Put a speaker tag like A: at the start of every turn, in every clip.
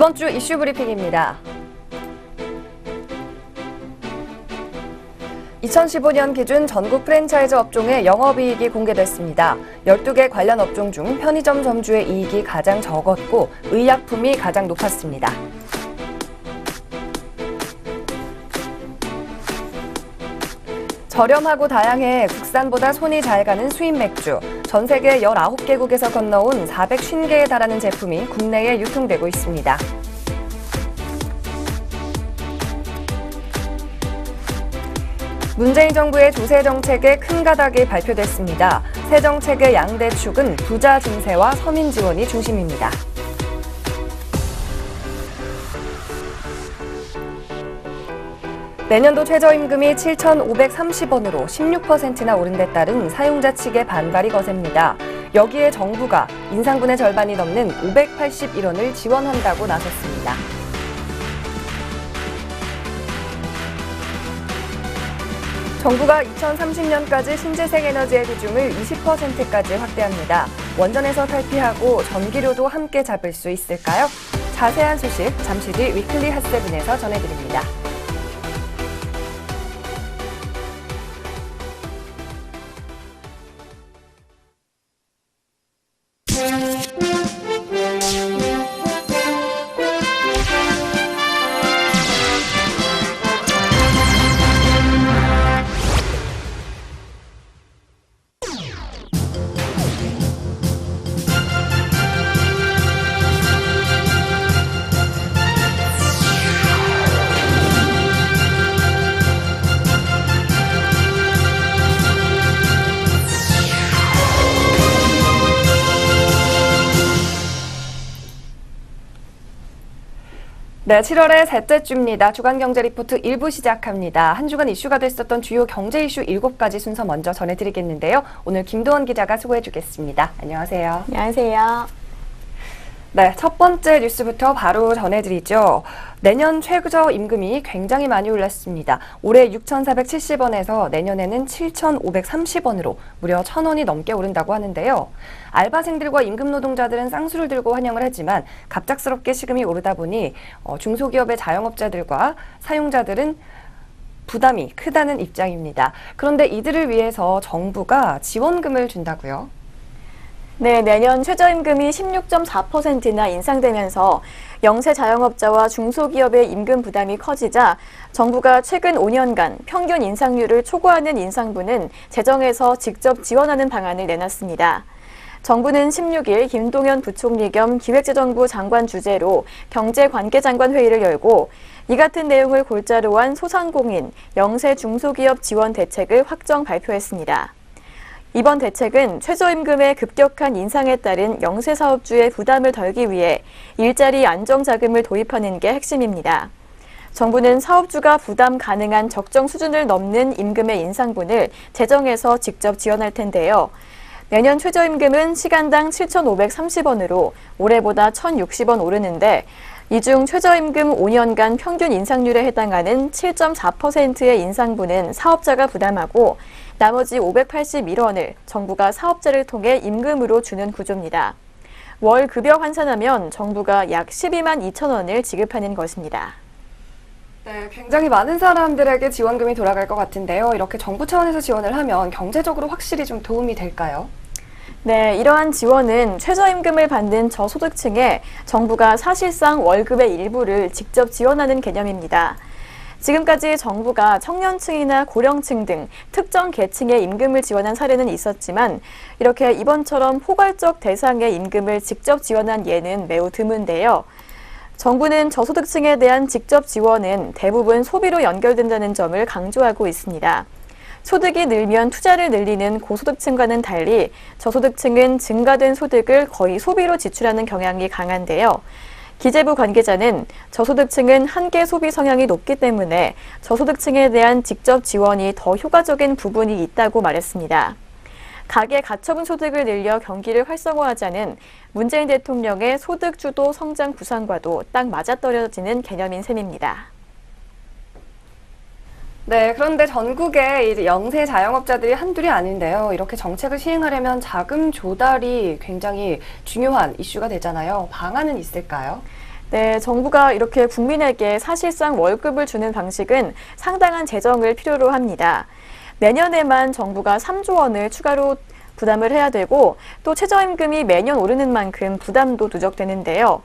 A: 이번 주 이슈 브리핑입니다. 2015년 기준 전국 프랜차이즈 업종의 영업이익이 공개됐습니다. 12개 관련 업종 중 편의점 점주의 이익이 가장 적었고 의약품이 가장 높았습니다. 저렴하고 다양해 국산보다 손이 잘 가는 수입 맥주. 전 세계 19개국에서 건너온 450개에 달하는 제품이 국내에 유통되고 있습니다. 문재인 정부의 조세 정책에 큰 가닥이 발표됐습니다. 새 정책의 양대 축은 부자 증세와 서민 지원이 중심입니다. 내년도 최저임금이 7,530원으로 16%나 오른 데 따른 사용자 측의 반발이 거셉니다. 여기에 정부가 인상분의 절반이 넘는 581원을 지원한다고 나섰습니다. 정부가 2030년까지 신재생 에너지의 비중을 20%까지 확대합니다. 원전에서 탈피하고 전기료도 함께 잡을 수 있을까요? 자세한 소식 잠시 뒤 위클리 핫세븐에서 전해드립니다. 네, 7월의 셋째 주입니다. 주간경제 리포트 1부 시작합니다. 한 주간 이슈가 됐었던 주요 경제 이슈 7가지 순서 먼저 전해드리겠는데요. 오늘 김도원 기자가 소개해주겠습니다. 안녕하세요.
B: 안녕하세요.
A: 네, 첫 번째 뉴스부터 바로 전해드리죠. 내년 최저임금이 굉장히 많이 올랐습니다. 올해 6,470원에서 내년에는 7,530원으로 무려 1,000원이 넘게 오른다고 하는데요. 알바생들과 임금 노동자들은 쌍수를 들고 환영을 하지만 갑작스럽게 시금이 오르다 보니 중소기업의 자영업자들과 사용자들은 부담이 크다는 입장입니다. 그런데 이들을 위해서 정부가 지원금을 준다고요?
B: 네, 내년 최저임금이 16.4%나 인상되면서 영세 자영업자와 중소기업의 임금 부담이 커지자 정부가 최근 5년간 평균 인상률을 초과하는 인상분은 재정에서 직접 지원하는 방안을 내놨습니다. 정부는 16일 김동연 부총리 겸 기획재정부 장관 주재로 경제관계장관 회의를 열고 이 같은 내용을 골자로 한 소상공인, 영세 중소기업 지원 대책을 확정 발표했습니다. 이번 대책은 최저임금의 급격한 인상에 따른 영세사업주의 부담을 덜기 위해 일자리 안정자금을 도입하는 게 핵심입니다. 정부는 사업주가 부담 가능한 적정 수준을 넘는 임금의 인상분을 재정에서 직접 지원할 텐데요. 내년 최저임금은 시간당 7,530원으로 올해보다 1,060원 오르는데 이 중 최저임금 5년간 평균 인상률에 해당하는 7.4%의 인상분은 사업자가 부담하고 나머지 581원을 정부가 사업자를 통해 임금으로 주는 구조입니다. 월 급여 환산하면 정부가 약 12만 2천 원을 지급하는 것입니다.
A: 네, 굉장히 많은 사람들에게 지원금이 돌아갈 것 같은데요. 이렇게 정부 차원에서 지원을 하면 경제적으로 확실히 좀 도움이 될까요?
B: 네, 이러한 지원은 최저임금을 받는 저소득층에 정부가 사실상 월급의 일부를 직접 지원하는 개념입니다. 지금까지 정부가 청년층이나 고령층 등 특정 계층의 임금을 지원한 사례는 있었지만 이렇게 이번처럼 포괄적 대상의 임금을 직접 지원한 예는 매우 드문데요. 정부는 저소득층에 대한 직접 지원은 대부분 소비로 연결된다는 점을 강조하고 있습니다. 소득이 늘면 투자를 늘리는 고소득층과는 달리 저소득층은 증가된 소득을 거의 소비로 지출하는 경향이 강한데요. 기재부 관계자는 저소득층은 한계 소비 성향이 높기 때문에 저소득층에 대한 직접 지원이 더 효과적인 부분이 있다고 말했습니다. 가계 가처분 소득을 늘려 경기를 활성화하자는 문재인 대통령의 소득 주도 성장 구상과도 딱 맞아떨어지는 개념인 셈입니다.
A: 네, 그런데 전국에 이제 영세 자영업자들이 한둘이 아닌데요. 이렇게 정책을 시행하려면 자금 조달이 굉장히 중요한 이슈가 되잖아요. 방안은 있을까요?
B: 네, 정부가 이렇게 국민에게 사실상 월급을 주는 방식은 상당한 재정을 필요로 합니다. 내년에만 정부가 3조 원을 추가로 부담을 해야 되고 또 최저임금이 매년 오르는 만큼 부담도 누적되는데요.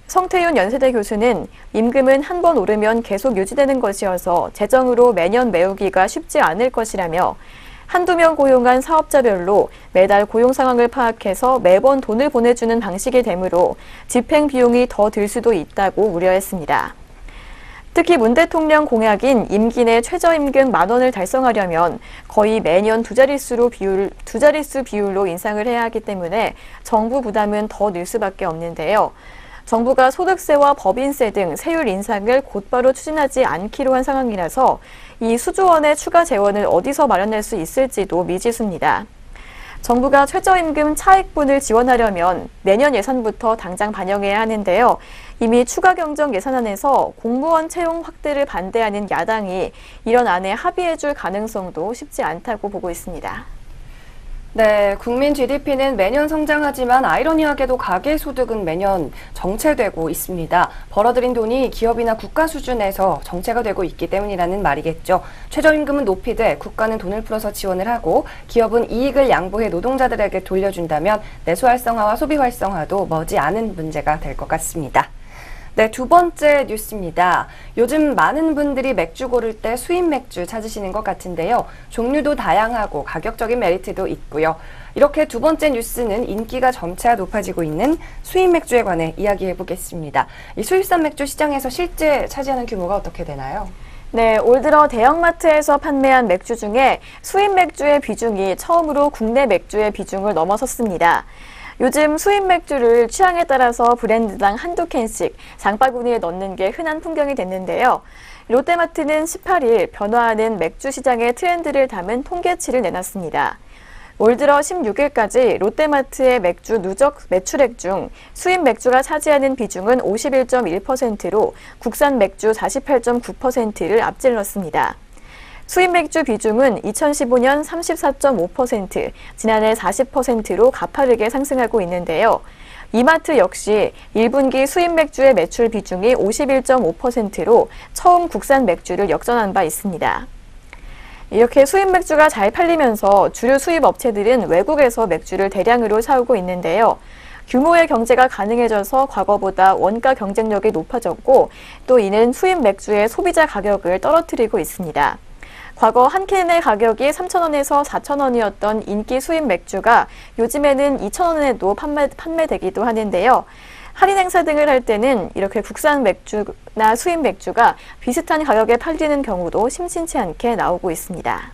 B: 성태윤 연세대 교수는 임금은 한 번 오르면 계속 유지되는 것이어서 재정으로 매년 메우기가 쉽지 않을 것이라며 한두 명 고용한 사업자별로 매달 고용 상황을 파악해서 매번 돈을 보내주는 방식이 되므로 집행 비용이 더 들 수도 있다고 우려했습니다. 특히 문 대통령 공약인 임기 내 최저임금 10,000원을 달성하려면 거의 매년 두 자릿수 비율로 인상을 해야 하기 때문에 정부 부담은 더 늘 수밖에 없는데요. 정부가 소득세와 법인세 등 세율 인상을 곧바로 추진하지 않기로 한 상황이라서 이 수조 원의 추가 재원을 어디서 마련할 수 있을지도 미지수입니다. 정부가 최저임금 차액분을 지원하려면 내년 예산부터 당장 반영해야 하는데요. 이미 추가 경정 예산안에서 공무원 채용 확대를 반대하는 야당이 이런 안에 합의해줄 가능성도 쉽지 않다고 보고 있습니다.
A: 네, 국민 GDP는 매년 성장하지만 아이러니하게도 가계소득은 매년 정체되고 있습니다. 벌어들인 돈이 기업이나 국가 수준에서 정체가 되고 있기 때문이라는 말이겠죠. 최저임금은 높이되 국가는 돈을 풀어서 지원을 하고 기업은 이익을 양보해 노동자들에게 돌려준다면 내수 활성화와 소비 활성화도 머지않은 문제가 될 것 같습니다. 네, 두 번째 뉴스입니다. 요즘 많은 분들이 맥주 고를 때 수입 맥주 찾으시는 것 같은데요. 종류도 다양하고 가격적인 메리트도 있고요. 이렇게 두 번째 뉴스는 인기가 점차 높아지고 있는 수입 맥주에 관해 이야기해 보겠습니다. 이 수입산 맥주 시장에서 실제 차지하는 규모가 어떻게 되나요?
B: 네, 올 들어 대형마트에서 판매한 맥주 중에 수입 맥주의 비중이 처음으로 국내 맥주의 비중을 넘어섰습니다. 요즘 수입 맥주를 취향에 따라서 브랜드당 한두 캔씩 장바구니에 넣는 게 흔한 풍경이 됐는데요. 롯데마트는 18일 변화하는 맥주 시장의 트렌드를 담은 통계치를 내놨습니다. 올 들어 16일까지 롯데마트의 맥주 누적 매출액 중 수입 맥주가 차지하는 비중은 51.1%로 국산 맥주 48.9%를 앞질렀습니다. 수입 맥주 비중은 2015년 34.5%, 지난해 40%로 가파르게 상승하고 있는데요. 이마트 역시 1분기 수입 맥주의 매출 비중이 51.5%로 처음 국산 맥주를 역전한 바 있습니다. 이렇게 수입 맥주가 잘 팔리면서 주류 수입 업체들은 외국에서 맥주를 대량으로 사오고 있는데요. 규모의 경제가 가능해져서 과거보다 원가 경쟁력이 높아졌고 또 이는 수입 맥주의 소비자 가격을 떨어뜨리고 있습니다. 과거 한 캔의 가격이 3,000원에서 4,000원이었던 인기 수입 맥주가 요즘에는 2,000원에도 판매되기도 하는데요. 할인 행사 등을 할 때는 이렇게 국산 맥주나 수입 맥주가 비슷한 가격에 팔리는 경우도 심심치 않게 나오고 있습니다.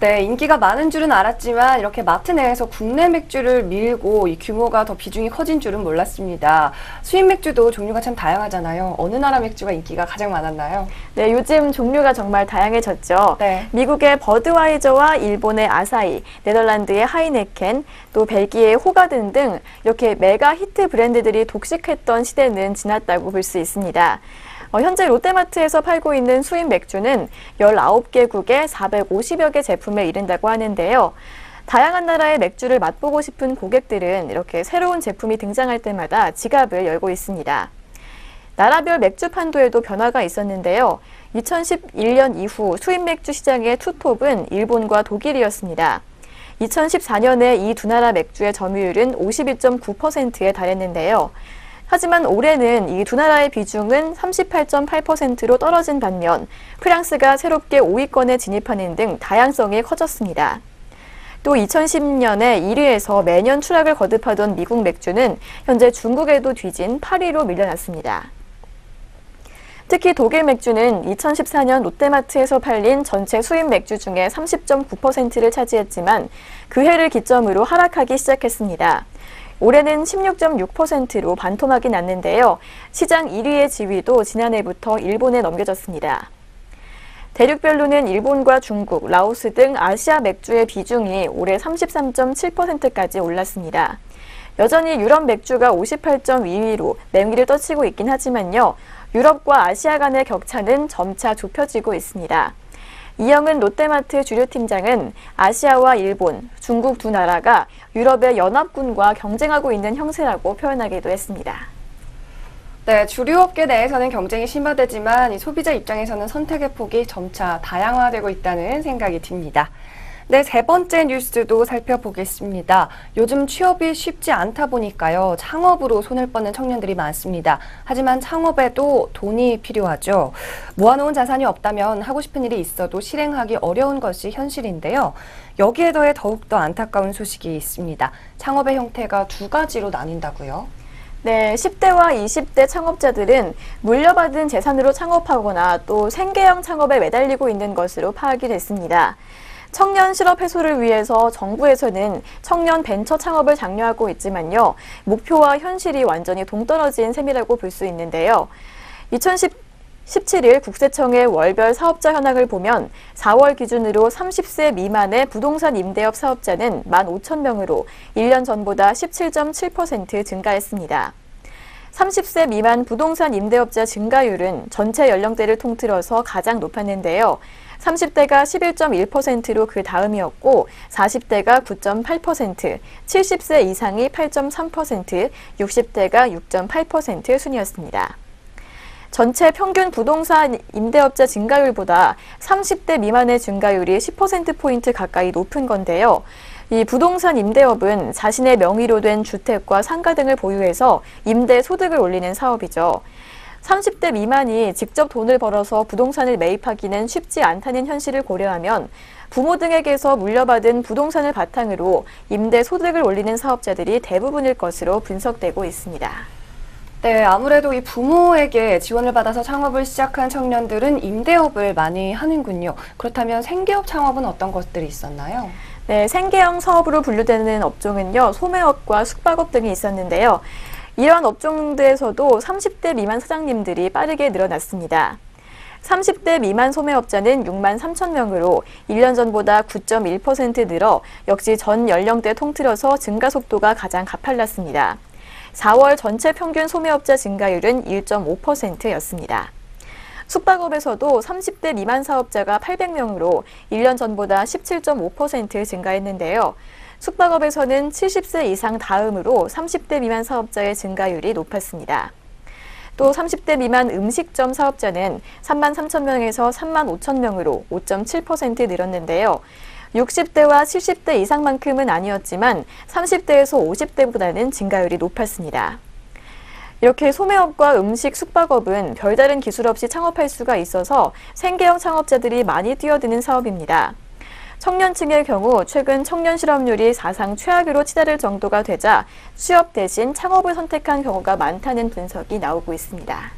A: 네, 인기가 많은 줄은 알았지만 이렇게 마트 내에서 국내 맥주를 밀고 이 규모가 더 비중이 커진 줄은 몰랐습니다. 수입 맥주도 종류가 참 다양하잖아요. 어느 나라 맥주가 인기가 가장 많았나요?
B: 네, 요즘 종류가 정말 다양해졌죠.
A: 네.
B: 미국의 버드와이저와 일본의 아사히, 네덜란드의 하이네켄, 또 벨기에의 호가든 등 이렇게 메가 히트 브랜드들이 독식했던 시대는 지났다고 볼 수 있습니다. 현재 롯데마트에서 팔고 있는 수입 맥주는 19개국에 450여 개 제품에 이른다고 하는데요. 다양한 나라의 맥주를 맛보고 싶은 고객들은 이렇게 새로운 제품이 등장할 때마다 지갑을 열고 있습니다. 나라별 맥주 판도에도 변화가 있었는데요. 2011년 이후 수입 맥주 시장의 투톱은 일본과 독일이었습니다. 2014년에 이 두 나라 맥주의 점유율은 52.9%에 달했는데요. 하지만 올해는 이 두 나라의 비중은 38.8%로 떨어진 반면 프랑스가 새롭게 5위권에 진입하는 등 다양성이 커졌습니다. 또 2010년에 1위에서 매년 추락을 거듭하던 미국 맥주는 현재 중국에도 뒤진 8위로 밀려났습니다. 특히 독일 맥주는 2014년 롯데마트에서 팔린 전체 수입 맥주 중에 30.9%를 차지했지만 그 해를 기점으로 하락하기 시작했습니다. 올해는 16.6%로 반토막이 났는데요. 시장 1위의 지위도 지난해부터 일본에 넘겨졌습니다. 대륙별로는 일본과 중국, 라오스 등 아시아 맥주의 비중이 올해 33.7%까지 올랐습니다. 여전히 유럽 맥주가 58.2위로 맹위를 떨치고 있긴 하지만요. 유럽과 아시아 간의 격차는 점차 좁혀지고 있습니다. 이영은 롯데마트 주류팀장은 아시아와 일본, 중국 두 나라가 유럽의 연합군과 경쟁하고 있는 형세라고 표현하기도 했습니다.
A: 네, 주류 업계 내에서는 경쟁이 심화되지만 이 소비자 입장에서는 선택의 폭이 점차 다양화되고 있다는 생각이 듭니다. 네, 세 번째 뉴스도 살펴보겠습니다. 요즘 취업이 쉽지 않다 보니까요, 창업으로 손을 뻗는 청년들이 많습니다. 하지만 창업에도 돈이 필요하죠. 모아놓은 자산이 없다면 하고 싶은 일이 있어도 실행하기 어려운 것이 현실인데요. 여기에 더해 더욱더 안타까운 소식이 있습니다. 창업의 형태가 두 가지로 나뉜다고요?
B: 네, 10대와 20대 창업자들은 물려받은 재산으로 창업하거나 또 생계형 창업에 매달리고 있는 것으로 파악이 됐습니다. 청년 실업 해소를 위해서 정부에서는 청년 벤처 창업을 장려하고 있지만요. 목표와 현실이 완전히 동떨어진 셈이라고 볼 수 있는데요. 2017일 국세청의 월별 사업자 현황을 보면 4월 기준으로 30세 미만의 부동산 임대업 사업자는 15,000명으로 1년 전보다 17.7% 증가했습니다. 30세 미만 부동산 임대업자 증가율은 전체 연령대를 통틀어서 가장 높았는데요. 30대가 11.1%로 그 다음이었고 40대가 9.8%, 70세 이상이 8.3%, 60대가 6.8% 순이었습니다. 전체 평균 부동산 임대업자 증가율보다 30대 미만의 증가율이 10%포인트 가까이 높은 건데요. 이 부동산 임대업은 자신의 명의로 된 주택과 상가 등을 보유해서 임대 소득을 올리는 사업이죠. 30대 미만이 직접 돈을 벌어서 부동산을 매입하기는 쉽지 않다는 현실을 고려하면 부모 등에게서 물려받은 부동산을 바탕으로 임대 소득을 올리는 사업자들이 대부분일 것으로 분석되고 있습니다.
A: 네, 아무래도 이 부모에게 지원을 받아서 창업을 시작한 청년들은 임대업을 많이 하는군요. 그렇다면 생계업 창업은 어떤 것들이 있었나요?
B: 네, 생계형 사업으로 분류되는 업종은요, 소매업과 숙박업 등이 있었는데요. 이러한 업종들에서도 30대 미만 사장님들이 빠르게 늘어났습니다. 30대 미만 소매업자는 6만 3천 명으로 1년 전보다 9.1% 늘어 역시 전 연령대 통틀어서 증가 속도가 가장 가팔랐습니다. 4월 전체 평균 소매업자 증가율은 1.5%였습니다. 숙박업에서도 30대 미만 사업자가 800명으로 1년 전보다 17.5% 증가했는데요. 숙박업에서는 70세 이상 다음으로 30대 미만 사업자의 증가율이 높았습니다. 또 30대 미만 음식점 사업자는 3만 3천 명에서 3만 5천 명으로 5.7% 늘었는데요. 60대와 70대 이상만큼은 아니었지만 30대에서 50대보다는 증가율이 높았습니다. 이렇게 소매업과 음식, 숙박업은 별다른 기술 없이 창업할 수가 있어서 생계형 창업자들이 많이 뛰어드는 사업입니다. 청년층의 경우 최근 청년 실업률이 사상 최악으로 치달을 정도가 되자 취업 대신 창업을 선택한 경우가 많다는 분석이 나오고 있습니다.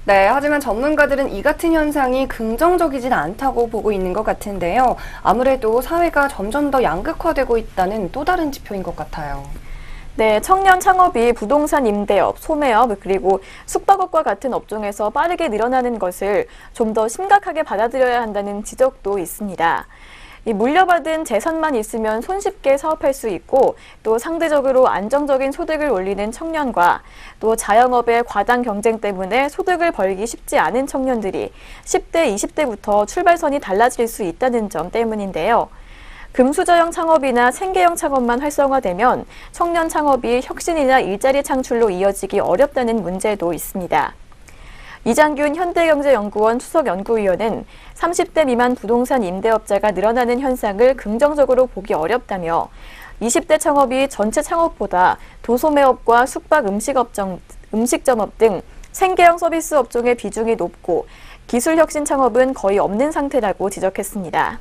A: 네, 하지만 전문가들은 이 같은 현상이 긍정적이진 않다고 보고 있는 것 같은데요. 아무래도 사회가 점점 더 양극화되고 있다는 또 다른 지표인 것 같아요.
B: 네, 청년 창업이 부동산 임대업, 소매업, 그리고 숙박업과 같은 업종에서 빠르게 늘어나는 것을 좀 더 심각하게 받아들여야 한다는 지적도 있습니다. 이 물려받은 재산만 있으면 손쉽게 사업할 수 있고 또 상대적으로 안정적인 소득을 올리는 청년과 또 자영업의 과당 경쟁 때문에 소득을 벌기 쉽지 않은 청년들이 10대, 20대부터 출발선이 달라질 수 있다는 점 때문인데요. 금수저형 창업이나 생계형 창업만 활성화되면 청년 창업이 혁신이나 일자리 창출로 이어지기 어렵다는 문제도 있습니다. 이장균 현대경제연구원 수석연구위원은 30대 미만 부동산 임대업자가 늘어나는 현상을 긍정적으로 보기 어렵다며 20대 창업이 전체 창업보다 도소매업과 숙박 음식점업 등 생계형 서비스 업종의 비중이 높고 기술혁신 창업은 거의 없는 상태라고 지적했습니다.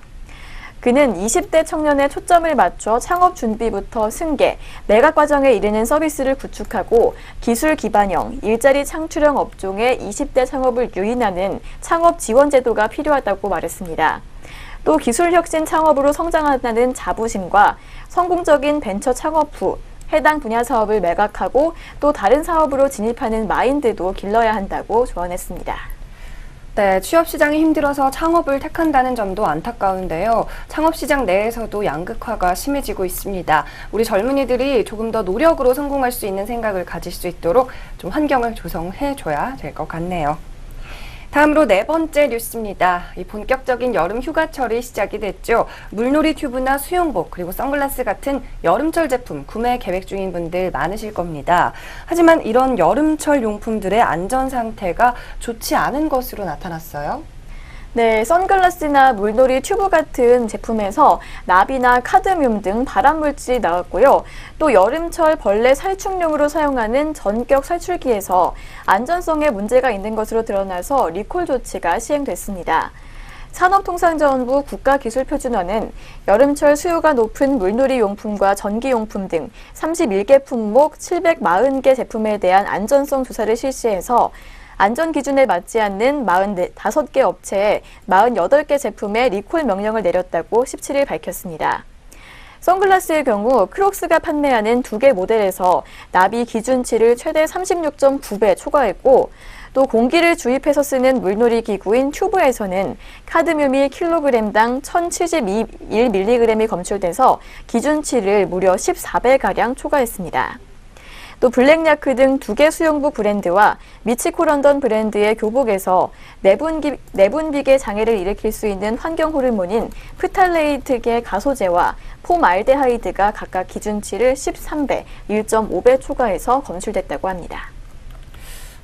B: 그는 20대 청년의 초점을 맞춰 창업 준비부터 승계, 매각 과정에 이르는 서비스를 구축하고 기술 기반형, 일자리 창출형 업종의 20대 창업을 유인하는 창업 지원 제도가 필요하다고 말했습니다. 또 기술혁신 창업으로 성장한다는 자부심과 성공적인 벤처 창업 후 해당 분야 사업을 매각하고 또 다른 사업으로 진입하는 마인드도 길러야 한다고 조언했습니다.
A: 네, 취업시장이 힘들어서 창업을 택한다는 점도 안타까운데요. 창업시장 내에서도 양극화가 심해지고 있습니다. 우리 젊은이들이 조금 더 노력으로 성공할 수 있는 생각을 가질 수 있도록 좀 환경을 조성해줘야 될 것 같네요. 다음으로 네 번째 뉴스입니다. 이 본격적인 여름 휴가철이 시작이 됐죠. 물놀이 튜브나 수영복 그리고 선글라스 같은 여름철 제품 구매 계획 중인 분들 많으실 겁니다. 하지만 이런 여름철 용품들의 안전 상태가 좋지 않은 것으로 나타났어요.
B: 네, 선글라스나 물놀이 튜브 같은 제품에서 납이나 카드뮴 등 발암물질이 나왔고요. 또 여름철 벌레 살충용으로 사용하는 전격 살출기에서 안전성에 문제가 있는 것으로 드러나서 리콜 조치가 시행됐습니다. 산업통상자원부 국가기술표준원은 여름철 수요가 높은 물놀이 용품과 전기용품 등 31개 품목 740개 제품에 대한 안전성 조사를 실시해서 안전 기준에 맞지 않는 45개 업체에 48개 제품에 리콜 명령을 내렸다고 17일 밝혔습니다. 선글라스의 경우 크록스가 판매하는 2개 모델에서 납이 기준치를 최대 36.9배 초과했고 또 공기를 주입해서 쓰는 물놀이 기구인 튜브에서는 카드뮴이 킬로그램당 1071mg이 검출돼서 기준치를 무려 14배가량 초과했습니다. 또 블랙야크 등 2개 수영복 브랜드와 미치코 런던 브랜드의 교복에서 내분비계 장애를 일으킬 수 있는 환경 호르몬인 프탈레이트계 가소제와 폼알데하이드가 각각 기준치를 13배, 1.5배 초과해서 검출됐다고 합니다.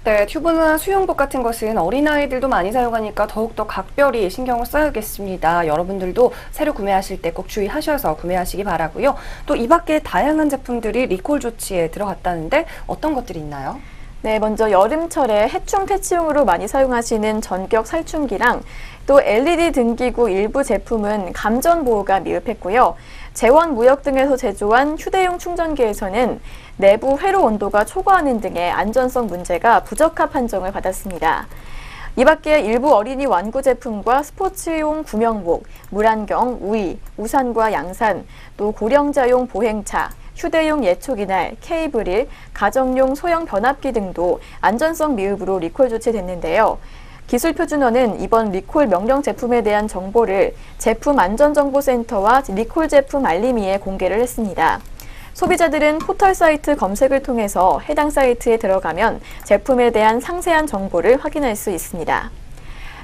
A: 네, 튜브나 수영복 같은 것은 어린아이들도 많이 사용하니까 더욱더 각별히 신경을 써야겠습니다. 여러분들도 새로 구매하실 때 꼭 주의하셔서 구매하시기 바라고요. 또 이 밖에 다양한 제품들이 리콜 조치에 들어갔다는데 어떤 것들이 있나요?
B: 네, 먼저 여름철에 해충 퇴치용으로 많이 사용하시는 전격 살충기랑 또 LED 등기구 일부 제품은 감전 보호가 미흡했고요. 재원무역 등에서 제조한 휴대용 충전기에서는 내부 회로 온도가 초과하는 등의 안전성 문제가 부적합 판정을 받았습니다. 이 밖에 일부 어린이 완구 제품과 스포츠용 구명복, 물안경, 우의, 우산과 양산, 또 고령자용 보행차, 휴대용 예초기날, 케이블일, 가정용 소형 변압기 등도 안전성 미흡으로 리콜 조치됐는데요. 기술표준원은 이번 리콜 명령 제품에 대한 정보를 제품안전정보센터와 리콜 제품 알림이에 공개를 했습니다. 소비자들은 포털 사이트 검색을 통해서 해당 사이트에 들어가면 제품에 대한 상세한 정보를 확인할 수 있습니다.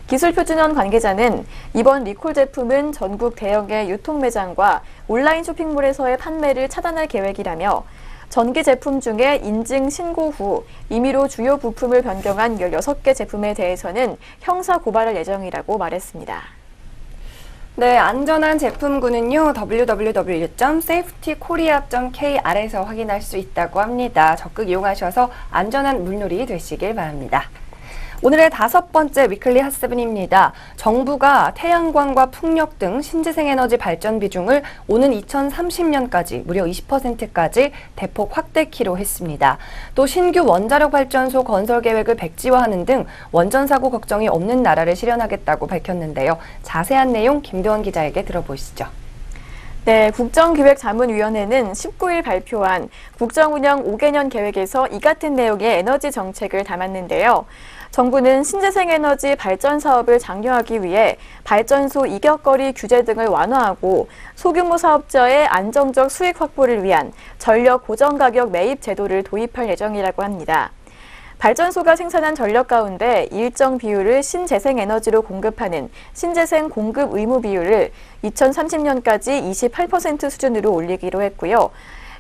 B: 기술표준원 관계자는 이번 리콜 제품은 전국 대형의 유통매장과 온라인 쇼핑몰에서의 판매를 차단할 계획이라며 전기 제품 중에 인증 신고 후 임의로 주요 부품을 변경한 16개 제품에 대해서는 형사 고발할 예정이라고 말했습니다.
A: 네, 안전한 제품군은요, www.safetykorea.kr에서 확인할 수 있다고 합니다. 적극 이용하셔서 안전한 물놀이 되시길 바랍니다. 오늘의 5번째 위클리 핫세븐입니다. 정부가 태양광과 풍력 등 신재생에너지 발전 비중을 오는 2030년까지 무려 20%까지 대폭 확대키로 했습니다. 또 신규 원자력 발전소 건설 계획을 백지화하는 등 원전 사고 걱정이 없는 나라를 실현하겠다고 밝혔는데요. 자세한 내용 김도원 기자에게 들어보시죠.
B: 네, 국정기획자문위원회는 19일 발표한 국정운영 5개년 계획에서 이 같은 내용의 에너지 정책을 담았는데요. 정부는 신재생에너지 발전 사업을 장려하기 위해 발전소 이격거리 규제 등을 완화하고 소규모 사업자의 안정적 수익 확보를 위한 전력 고정가격 매입 제도를 도입할 예정이라고 합니다. 발전소가 생산한 전력 가운데 일정 비율을 신재생에너지로 공급하는 신재생 공급 의무 비율을 2030년까지 28% 수준으로 올리기로 했고요.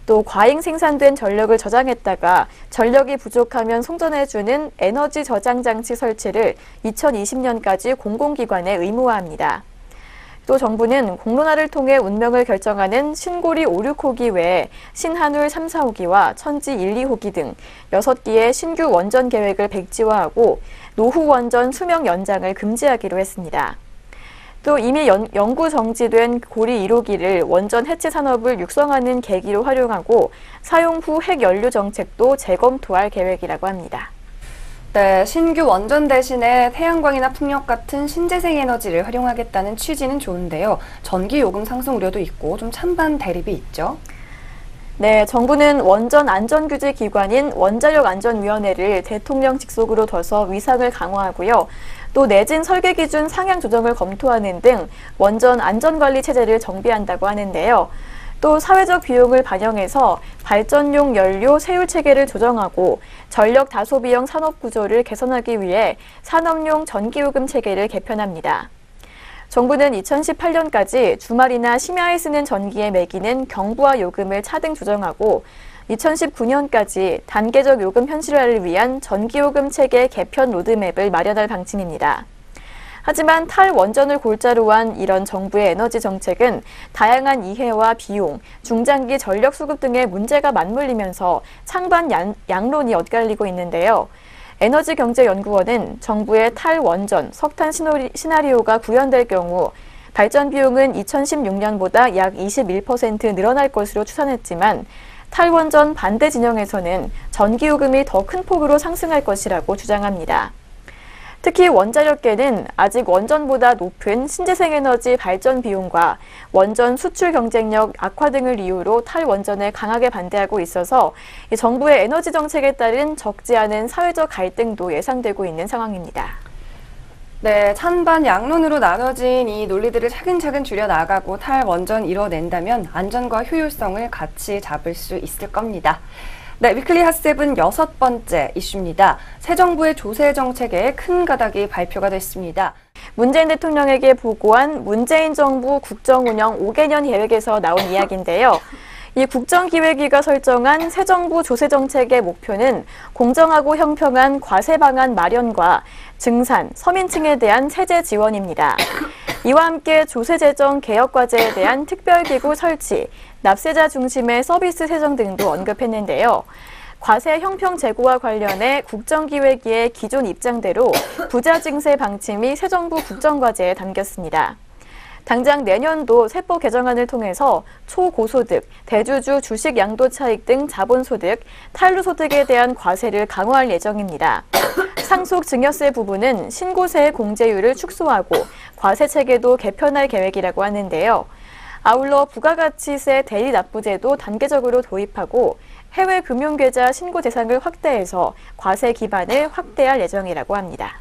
B: 또 과잉 생산된 전력을 저장했다가 전력이 부족하면 송전해주는 에너지 저장 장치 설치를 2020년까지 공공기관에 의무화합니다. 또 정부는 공론화를 통해 운명을 결정하는 신고리 5, 6호기 외에 신한울 3, 4호기와 천지 1, 2호기 등 6기의 신규 원전 계획을 백지화하고 노후 원전 수명 연장을 금지하기로 했습니다. 또 이미 연구 정지된 고리 1호기를 원전 해체 산업을 육성하는 계기로 활용하고 사용 후 핵연료 정책도 재검토할 계획이라고 합니다.
A: 네, 신규 원전 대신에 태양광이나 풍력 같은 신재생 에너지를 활용하겠다는 취지는 좋은데요. 전기 요금 상승 우려도 있고 좀 찬반 대립이 있죠.
B: 네, 정부는 원전 안전규제 기관인 원자력안전위원회를 대통령 직속으로 둬서 위상을 강화하고요. 또 내진 설계 기준 상향 조정을 검토하는 등 원전 안전관리 체제를 정비한다고 하는데요. 또 사회적 비용을 반영해서 발전용 연료 세율 체계를 조정하고 전력 다소비형 산업 구조를 개선하기 위해 산업용 전기요금 체계를 개편합니다. 정부는 2018년까지 주말이나 심야에 쓰는 전기에 매기는 경부화 요금을 차등 조정하고 2019년까지 단계적 요금 현실화를 위한 전기요금 체계 개편 로드맵을 마련할 방침입니다. 하지만 탈원전을 골자로 한 이런 정부의 에너지 정책은 다양한 이해와 비용, 중장기 전력 수급 등의 문제가 맞물리면서 찬반 양론이 엇갈리고 있는데요. 에너지경제연구원은 정부의 탈원전, 석탄 시나리오가 구현될 경우 발전 비용은 2016년보다 약 21% 늘어날 것으로 추산했지만 탈원전 반대 진영에서는 전기요금이 더 큰 폭으로 상승할 것이라고 주장합니다. 특히 원자력계는 아직 원전보다 높은 신재생에너지 발전 비용과 원전 수출 경쟁력 악화 등을 이유로 탈원전에 강하게 반대하고 있어서 정부의 에너지 정책에 따른 적지 않은 사회적 갈등도 예상되고 있는 상황입니다.
A: 네, 찬반 양론으로 나눠진 이 논리들을 차근차근 줄여나가고 탈원전 이뤄낸다면 안전과 효율성을 같이 잡을 수 있을 겁니다. 네, 위클리 핫세븐 6번째 이슈입니다. 새 정부의 조세 정책에 큰 가닥이 발표가 됐습니다.
B: 문재인 대통령에게 보고한 문재인 정부 국정운영 5개년 계획에서 나온 이야기인데요. 이 국정기획위가 설정한 새 정부 조세 정책의 목표는 공정하고 형평한 과세 방안 마련과 증산, 서민층에 대한 세제 지원입니다. 이와 함께 조세 재정 개혁 과제에 대한 특별기구 설치, 납세자 중심의 서비스 세정 등도 언급했는데요. 과세 형평 제고와 관련해 국정기획위의 기존 입장대로 부자 증세 방침이 새 정부 국정과제에 담겼습니다. 당장 내년도 세법 개정안을 통해서 초고소득, 대주주 주식 양도 차익 등 자본소득, 탄루소득에 대한 과세를 강화할 예정입니다. 상속 증여세 부분은 신고세의 공제율을 축소하고 과세 체계도 개편할 계획이라고 하는데요. 아울러 부가가치세 대리납부제도 단계적으로 도입하고 해외 금융계좌 신고 대상을 확대해서 과세 기반을 확대할 예정이라고 합니다.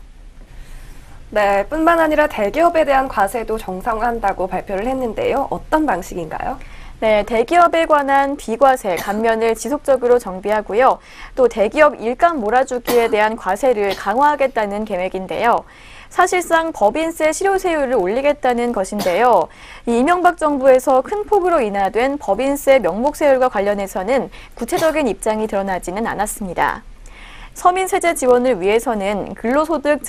A: 네, 뿐만 아니라 대기업에 대한 과세도 정상화한다고 발표를 했는데요. 어떤 방식인가요?
B: 네, 대기업에 관한 비과세 감면을 지속적으로 정비하고요. 또 대기업 일감 몰아주기에 대한 과세를 강화하겠다는 계획인데요. 사실상 법인세 실효세율을 올리겠다는 것인데요. 이명박 정부에서 큰 폭으로 인하된 법인세 명목세율과 관련해서는 구체적인 입장이 드러나지는 않았습니다. 서민 세제 지원을 위해서는 근로소득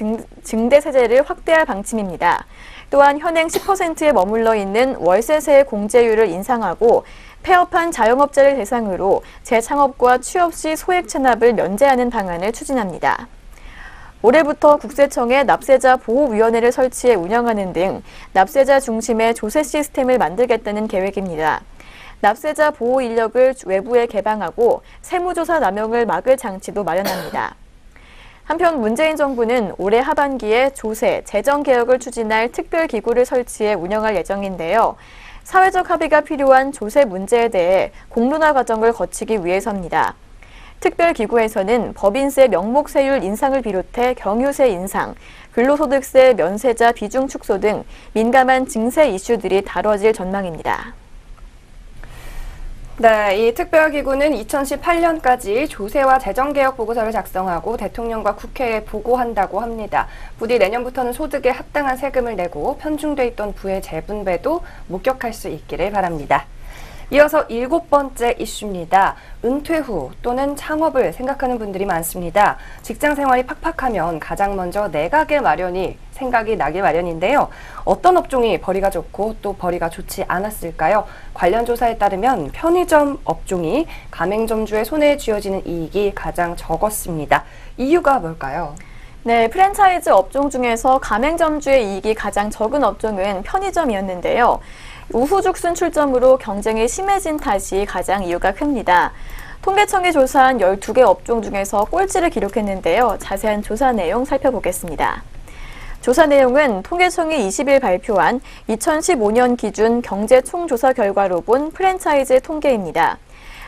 B: 증대세제를 확대할 방침입니다. 또한 현행 10%에 머물러 있는 월세세 공제율을 인상하고 폐업한 자영업자를 대상으로 재창업과 취업 시 소액 체납을 면제하는 방안을 추진합니다. 올해부터 국세청에 납세자 보호위원회를 설치해 운영하는 등 납세자 중심의 조세 시스템을 만들겠다는 계획입니다. 납세자 보호 인력을 외부에 개방하고 세무조사 남용을 막을 장치도 마련합니다. 한편 문재인 정부는 올해 하반기에 조세, 재정개혁을 추진할 특별기구를 설치해 운영할 예정인데요. 사회적 합의가 필요한 조세 문제에 대해 공론화 과정을 거치기 위해서입니다. 특별기구에서는 법인세 명목세율 인상을 비롯해 경유세 인상, 근로소득세 면세자 비중 축소 등 민감한 증세 이슈들이 다뤄질 전망입니다.
A: 네, 이 특별기구는 2018년까지 조세와 재정개혁 보고서를 작성하고 대통령과 국회에 보고한다고 합니다. 부디 내년부터는 소득에 합당한 세금을 내고 편중돼 있던 부의 재분배도 목격할 수 있기를 바랍니다. 이어서 7번째 이슈입니다. 은퇴 후 또는 창업을 생각하는 분들이 많습니다. 직장 생활이 팍팍하면 가장 먼저 내가게 마련이 생각이 나기 마련인데요. 어떤 업종이 벌이가 좋고 또 벌이가 좋지 않았을까요? 관련 조사에 따르면 편의점 업종이 가맹점주의 손에 쥐어지는 이익이 가장 적었습니다. 이유가 뭘까요?
B: 네, 프랜차이즈 업종 중에서 가맹점주의 이익이 가장 적은 업종은 편의점이었는데요. 우후죽순 출점으로 경쟁이 심해진 탓이 가장 이유가 큽니다. 통계청이 조사한 12개 업종 중에서 꼴찌를 기록했는데요. 자세한 조사 내용 살펴보겠습니다. 조사 내용은 통계청이 20일 발표한 2015년 기준 경제 총조사 결과로 본 프랜차이즈 통계입니다.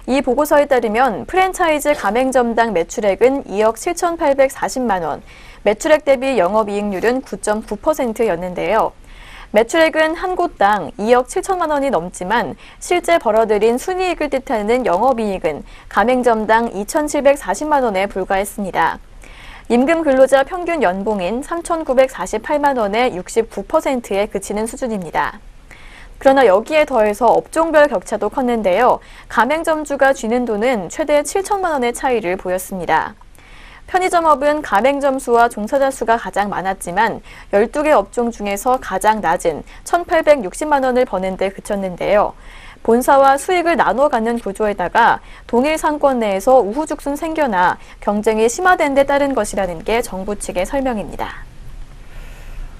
B: 이 보고서에 따르면 프랜차이즈 가맹점당 매출액은 2억 7,840만 원, 매출액 대비 영업이익률은 9.9%였는데요. 매출액은 한 곳당 2억 7천만 원이 넘지만 실제 벌어들인 순이익을 뜻하는 영업이익은 가맹점당 2,740만 원에 불과했습니다. 임금 근로자 평균 연봉인 3,948만 원의 69%에 그치는 수준입니다. 그러나 여기에 더해서 업종별 격차도 컸는데요. 가맹점주가 쥐는 돈은 최대 7천만 원의 차이를 보였습니다. 편의점업은 가맹점 수와 종사자 수가 가장 많았지만 12개 업종 중에서 가장 낮은 1,860만 원을 버는 데 그쳤는데요. 본사와 수익을 나눠 갖는 구조에다가 동일 상권 내에서 우후죽순 생겨나 경쟁이 심화된 데 따른 것이라는 게 정부 측의 설명입니다.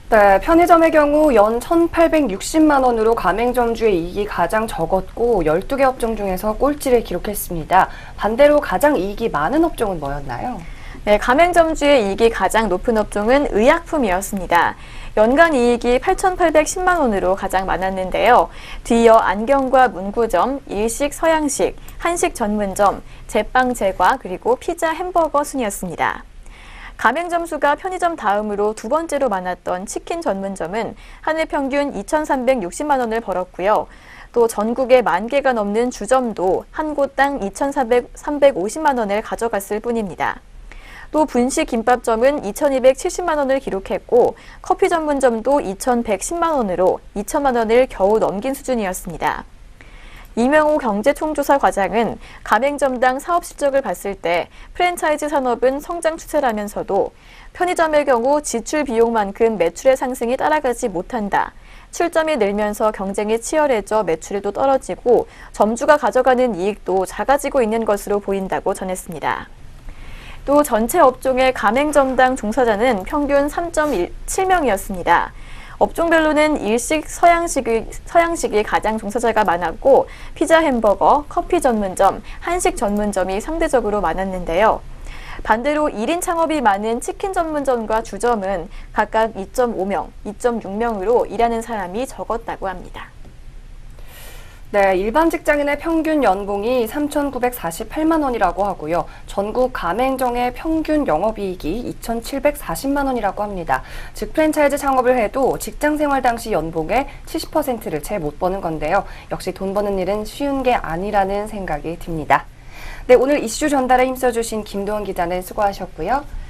A: 네, 편의점의 경우 연 1,860만 원으로 가맹점주의 이익이 가장 적었고 12개 업종 중에서 꼴찌를 기록했습니다. 반대로 가장 이익이 많은 업종은 뭐였나요?
B: 네, 가맹점주의 이익이 가장 높은 업종은 의약품이었습니다. 연간 이익이 8,810만 원으로 가장 많았는데요. 뒤이어 안경과 문구점, 일식, 서양식, 한식 전문점, 제빵, 제과, 그리고 피자, 햄버거 순이었습니다. 가맹점 수가 편의점 다음으로 두 번째로 많았던 치킨 전문점은 한 해 평균 2,360만 원을 벌었고요. 또 전국에 10,000개가 넘는 주점도 한 곳당 2,350만 원을 가져갔을 뿐입니다. 또 분식 김밥점은 2,270만 원을 기록했고 커피 전문점도 2,110만 원으로 2천만 원을 겨우 넘긴 수준이었습니다. 이명호 경제총조사 과장은 가맹점당 사업 실적을 봤을 때 프랜차이즈 산업은 성장 추세라면서도 편의점의 경우 지출 비용만큼 매출의 상승이 따라가지 못한다. 출점이 늘면서 경쟁이 치열해져 매출도 떨어지고 점주가 가져가는 이익도 작아지고 있는 것으로 보인다고 전했습니다. 또 전체 업종의 가맹점당 종사자는 평균 3.7명이었습니다. 업종별로는 일식, 서양식이 가장 종사자가 많았고 피자, 햄버거, 커피 전문점, 한식 전문점이 상대적으로 많았는데요. 반대로 1인 창업이 많은 치킨 전문점과 주점은 각각 2.5명, 2.6명으로 일하는 사람이 적었다고 합니다.
A: 네, 일반 직장인의 평균 연봉이 3,948만 원이라고 하고요. 전국 가맹점의 평균 영업이익이 2,740만 원이라고 합니다. 즉 프랜차이즈 창업을 해도 직장 생활 당시 연봉의 70%를 채 못 버는 건데요. 역시 돈 버는 일은 쉬운 게 아니라는 생각이 듭니다. 네, 오늘 이슈 전달에 힘써주신 김도원 기자는 수고하셨고요.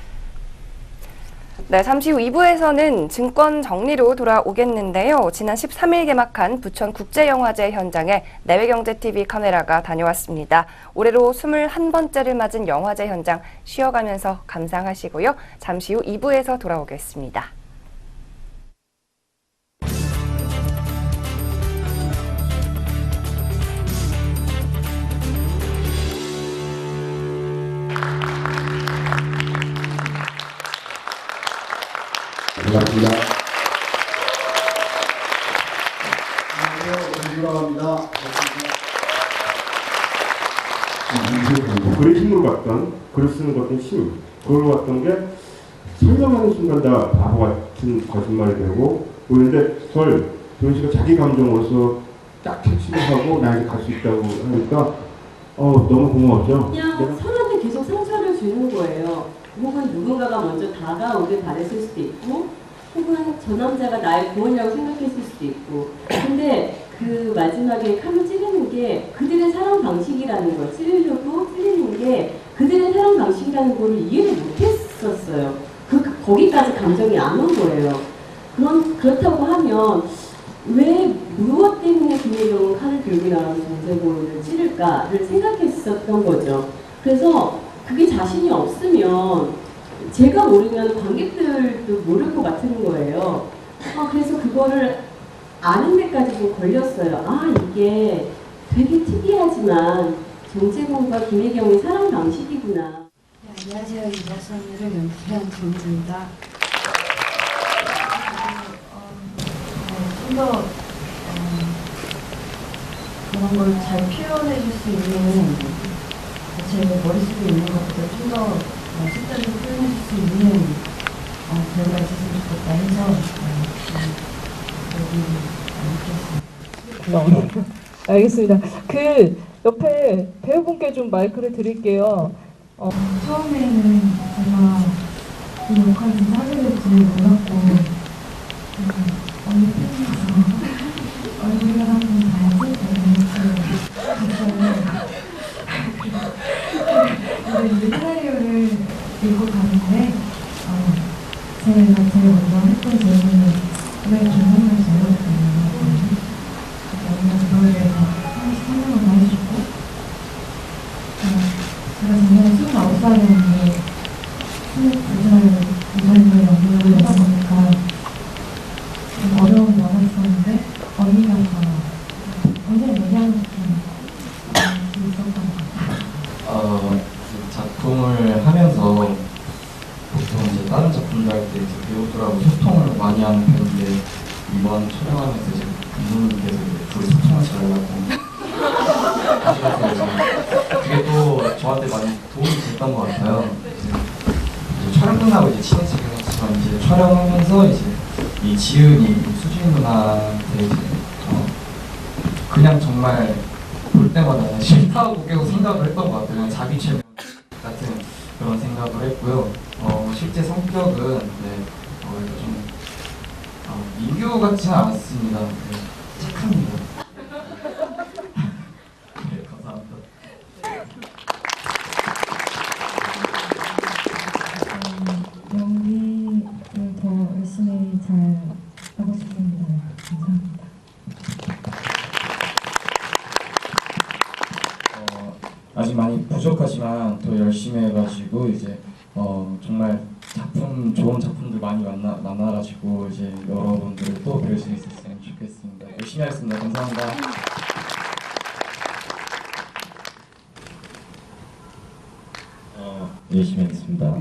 A: 네, 잠시 후 2부에서는 증권 정리로 돌아오겠는데요. 지난 13일 개막한 부천국제영화제 현장에 내외경제TV 카메라가 다녀왔습니다. 올해로 21번째를 맞은 영화제 현장 쉬어가면서 감상하시고요. 잠시 후 2부에서 돌아오겠습니다.
C: 반갑습니다. 안녕하세요. 반갑습니다. 글의 힘으로 봤던, 글을 쓰는 것은 힘, 그걸 봤던 게 설명하는 순간 다 바보 같은 거짓말이 되고 보이는데 그걸 도현 씨가 자기 감정으로서 딱 캐치를 하고 나에게 갈 수 있다고 하니까 너무 고마웠죠.
D: 그냥 서로한테 계속 상처를 주는 거예요. 혹은 누군가가 먼저 다가오길 바랬을 수도 있고 혹은 저 남자가 나의 구원이라고 생각했을 수도 있고 근데 그 마지막에 칼로 찌르는 게 그들의 사랑 방식이라는 거 찌르려고 찌르는 게 그들의 사랑 방식이라는 거를 이해를 못했었어요. 거기까지 감정이 안 온 거예요. 그렇다고 하면 왜 무엇 때문에 김혜경은 칼을 들고 나와서 정세고를 찌를까를 생각했었던 거죠. 그래서 그게 자신이 없으면 제가 모르면 관객들도 모를 것 같은 거예요. 그래서 그거를 아는 데까지 좀 걸렸어요. 이게 되게 특이하지만 정세곤과 김혜경의 사랑 방식이구나.
E: 네, 안녕하세요. 이자선이를 연기한 정주입니다. 좀 더 그런 걸 잘 표현해 줄 수 있는 제 머릿속에 있는 것보다 좀 더 실제로 표현해 줄 수 있는 배우가 있었으면 좋겠다 해서 여기 있겠습니다.
F: 알겠습니다. 그 옆에 배우분께 좀 마이크를 드릴게요.
E: 처음에는 제가 그 역할을 좀 하게 될지 몰랐고 어느 팬이 먼저 했던 질문은 왜 김선명 전화를 받냐고 그거에 대해서 하나씩 설명을 다 해주셨고 제가 작년에 29살이었는데 22살 이전에 연구를 하다 보니까 좀 어려움이 많았었는데 언니가 굉장히 얘기하는 게 있었던 것 같아요.
G: 작품을 하면서 보통 이제 다른 작품을 할 때 배우들하고 소통을 많이 하는 편인데 이번 촬영하면서 이제 감독님께서 둘이 소통을 잘하려고 하셔서 그게 또 저한테 많이 도움이 됐던 것 같아요. 이제 촬영 끝나고 이제 친해지긴 했지만 이제 촬영하면서 이제 이 지은이 수진 누나한테 이제 그냥 정말 볼 때마다 싫다고 계속 생각을 했던 것 같아요. 그냥 자기 최면 같은 그런 생각을 했고요. 실제 성격은 좀 민규 같지는 않습니다. 착합니다. 네, 감사합니다.
E: 연기를 더 열심히 잘 하고 싶습니다. 감사합니다.
G: 아직 많이 부족하지만 더 열심히 해가지고 이제 정말 좋은 작품들 많이 만나가지고 이제 여러분들을 또 뵐 수 있었으면 좋겠습니다. 열심히 하겠습니다. 감사합니다. 열심히 하겠습니다.